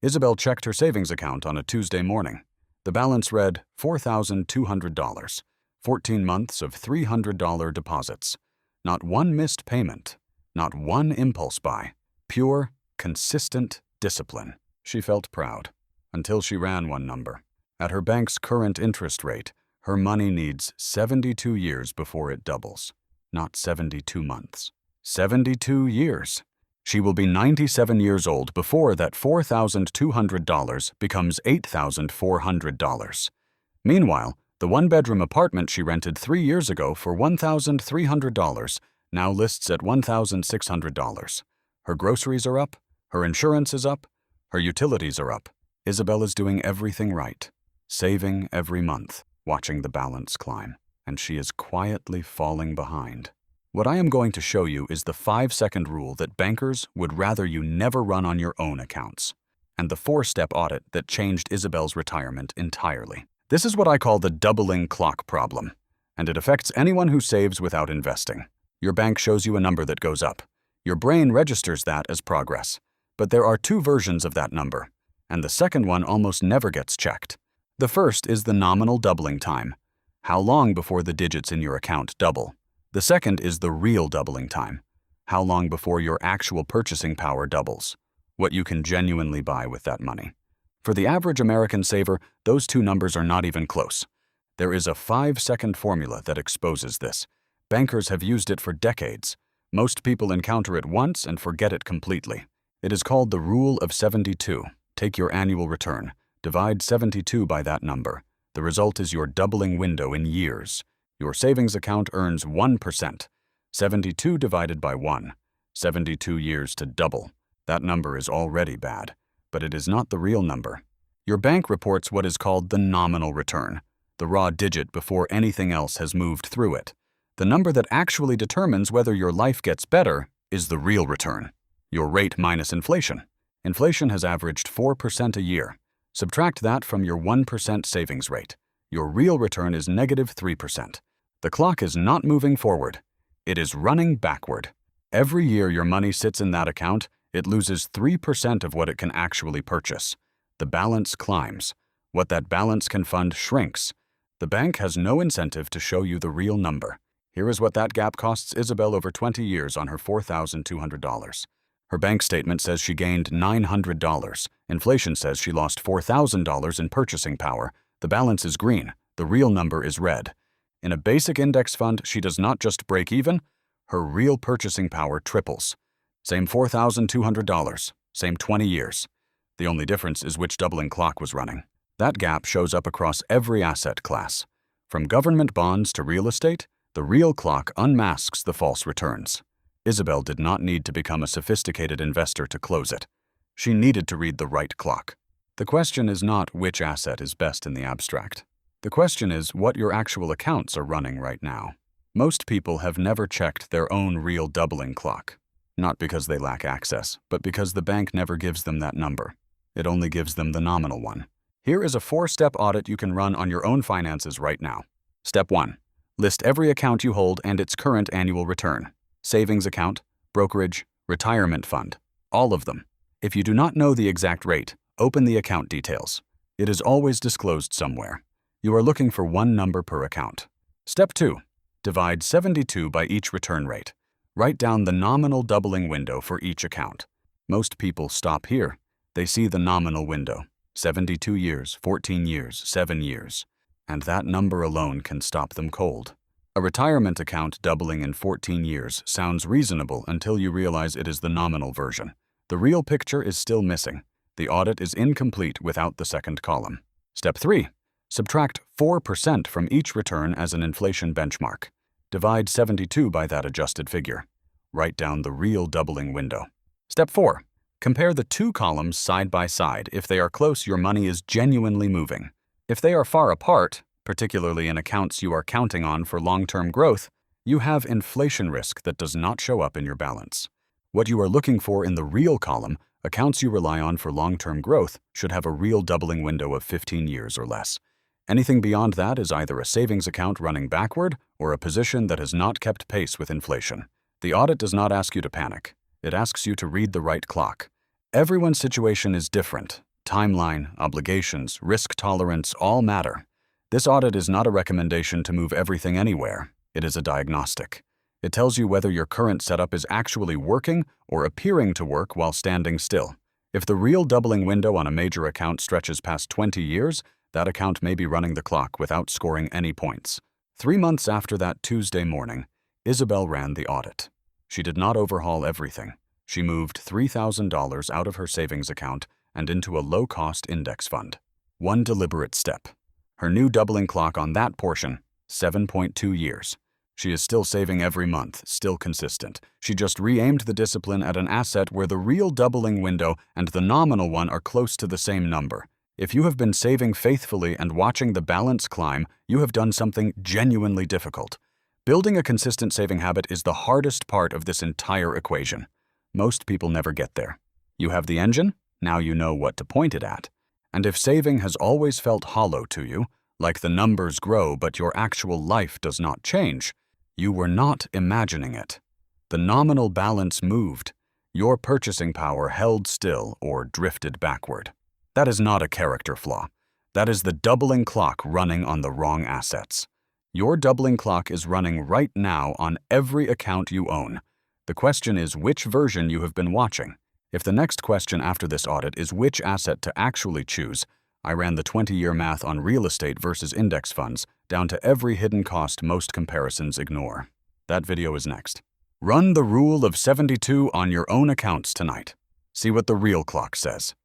Isabel checked her savings account on a Tuesday morning. The balance read $4,200, 14 months of $300 deposits. Not one missed payment, not one impulse buy. Pure, consistent discipline. She felt proud, until she ran one number. At her bank's current interest rate, her money needs 72 years before it doubles. Not 72 months. 72 years. She will be 97 years old before that $4,200 becomes $8,400. Meanwhile, the one-bedroom apartment she rented 3 years ago for $1,300 now lists at $1,600. Her groceries are up, her insurance is up, her utilities are up. Isabel is doing everything right, saving every month, watching the balance climb, and she is quietly falling behind. What I am going to show you is the 5-second rule that bankers would rather you never run on your own accounts, and the 4-step audit that changed Isabel's retirement entirely. This is what I call the doubling clock problem, and it affects anyone who saves without investing. Your bank shows you a number that goes up. Your brain registers that as progress, but there are 2 versions of that number, and the second one almost never gets checked. The first is the nominal doubling time, how long before the digits in your account double. The second is the real doubling time, how long before your actual purchasing power doubles, what you can genuinely buy with that money. For the average American saver, those 2 numbers are not even close. There is a 5-second formula that exposes this. Bankers have used it for decades. Most people encounter it once and forget it completely. It is called the Rule of 72. Take your annual return, divide 72 by that number. The result is your doubling window in years. Your savings account earns 1%. 72 divided by 1. 72 years to double. That number is already bad, but it is not the real number. Your bank reports what is called the nominal return, the raw digit before anything else has moved through it. The number that actually determines whether your life gets better is the real return, your rate minus inflation. Inflation has averaged 4% a year. Subtract that from your 1% savings rate. Your real return is negative 3%. The clock is not moving forward. It is running backward. Every year your money sits in that account, it loses 3% of what it can actually purchase. The balance climbs. What that balance can fund shrinks. The bank has no incentive to show you the real number. Here is what that gap costs Isabel over 20 years on her $4,200. Her bank statement says she gained $900. Inflation says she lost $4,000 in purchasing power. The balance is green. The real number is red. In a basic index fund, she does not just break even, her real purchasing power triples. Same $4,200, same 20 years. The only difference is which doubling clock was running. That gap shows up across every asset class. From government bonds to real estate, the real clock unmasks the false returns. Isabel did not need to become a sophisticated investor to close it. She needed to read the right clock. The question is not which asset is best in the abstract. The question is what your actual accounts are running right now. Most people have never checked their own real doubling clock. Not because they lack access, but because the bank never gives them that number. It only gives them the nominal one. Here is a 4-step audit you can run on your own finances right now. Step 1. List every account you hold and its current annual return. Savings account, brokerage, retirement fund. All of them. If you do not know the exact rate, open the account details. It is always disclosed somewhere. You are looking for one number per account. Step 2. Divide 72 by each return rate. Write down the nominal doubling window for each account. Most people stop here. They see the nominal window. 72 years, 14 years, 7 years. And that number alone can stop them cold. A retirement account doubling in 14 years sounds reasonable until you realize it is the nominal version. The real picture is still missing. The audit is incomplete without the second column. Step 3. Subtract 4% from each return as an inflation benchmark. Divide 72 by that adjusted figure. Write down the real doubling window. Step 4. Compare the 2 columns side by side. If they are close, your money is genuinely moving. If they are far apart, particularly in accounts you are counting on for long-term growth, you have inflation risk that does not show up in your balance. What you are looking for in the real column, accounts you rely on for long-term growth, should have a real doubling window of 15 years or less. Anything beyond that is either a savings account running backward or a position that has not kept pace with inflation. The audit does not ask you to panic. It asks you to read the right clock. Everyone's situation is different, Timeline, obligations, risk tolerance all matter. This audit is not a recommendation to move everything anywhere. It is a diagnostic. It tells you whether your current setup is actually working or appearing to work while standing still. If the real doubling window on a major account stretches past 20 years, that account may be running the clock without scoring any points. 3 months after that Tuesday morning, Isabel ran the audit. She did not overhaul everything. She moved $3,000 out of her savings account and into a low-cost index fund. One deliberate step. Her new doubling clock on that portion, 7.2 years. She is still saving every month, still consistent. She just re-aimed the discipline at an asset where the real doubling window and the nominal one are close to the same number. If you have been saving faithfully and watching the balance climb, you have done something genuinely difficult. Building a consistent saving habit is the hardest part of this entire equation. Most people never get there. You have the engine, now you know what to point it at. And if saving has always felt hollow to you, like the numbers grow but your actual life does not change, you were not imagining it. The nominal balance moved. Your purchasing power held still or drifted backward. That is not a character flaw. That is the doubling clock running on the wrong assets. Your doubling clock is running right now on every account you own. The question is which version you have been watching. If the next question after this audit is which asset to actually choose, I ran the 20-year math on real estate versus index funds down to every hidden cost most comparisons ignore. That video is next. Run the rule of 72 on your own accounts tonight. See what the real clock says.